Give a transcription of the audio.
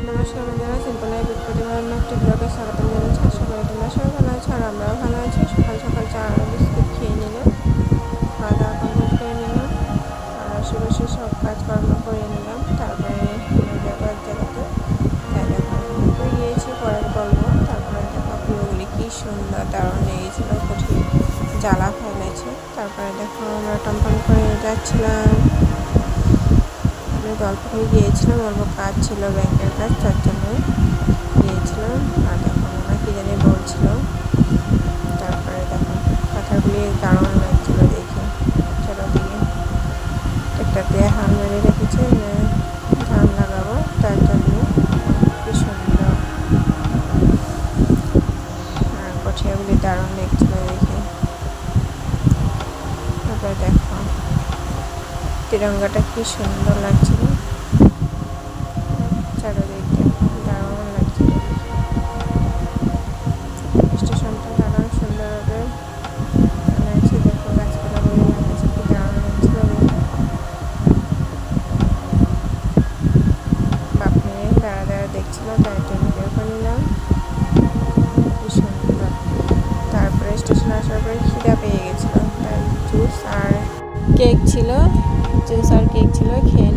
নমস্কার বন্ধুরা, simple life পরিবার একটি ব্লগে স্বাগতম জানাচ্ছি। আশা করি তোমরা সবাই ভালো আছো আর আমরাও ভালো আছি। সকাল সকাল চা আর বিস্কুট খেয়ে নিলাম, খাওয়া দাওয়া কমপ্লিট করে নিলাম আর আশেপাশে সব কাজকর্ম করে নিলাম। তারপরে যাবো এক জায়গাতে, তাই দেখো ঘুরতে গিয়েছি, পরের বলবো। তারপরে দেখো ফুলগুলি কী সুন্দর দারুণ লেগেছিল, কঠিন জ্বালা ফেলেছে। তারপরে দেখো আমরা টমটম করে যাচ্ছিলাম, গল্প হয়ে গিয়েছিলাম, অল্প কাজ ছিল, ব্যাংকের কাজ, তার জন্য গিয়েছিলাম। আর দেখো আমরা কি জানি বলছিল। তারপরে দেখো পাথরগুলি দারুণ লাগছিল দেখে, চারদিকে একটাতে হাল মেরে রেখেছে ধান লাগাবো, তার জন্য কি সুন্দর। আর কঠিয়াগুলি দারুণ লাগছিল দেখে। তারপরে দেখো তিরঙ্গাটা কি সুন্দর লাগছিল, চারদিকটা দারুণ লাগছিল। স্টেশনটা দারুণ সুন্দরভাবে বানিয়েছে, দেখো গাছপালাগুলি বানিয়েছে, কি দারুণ লাগছিল। বাপ মেয়ে দাঁড়া দাঁড়া দেখছিল, তাই একটা ভিডিও করে নিলাম, কি সুন্দর। তারপরে স্টেশনে আসার পরে খিদা পেয়ে গেছিলো, তাই জুস আর কেক ছিল, খেয়ে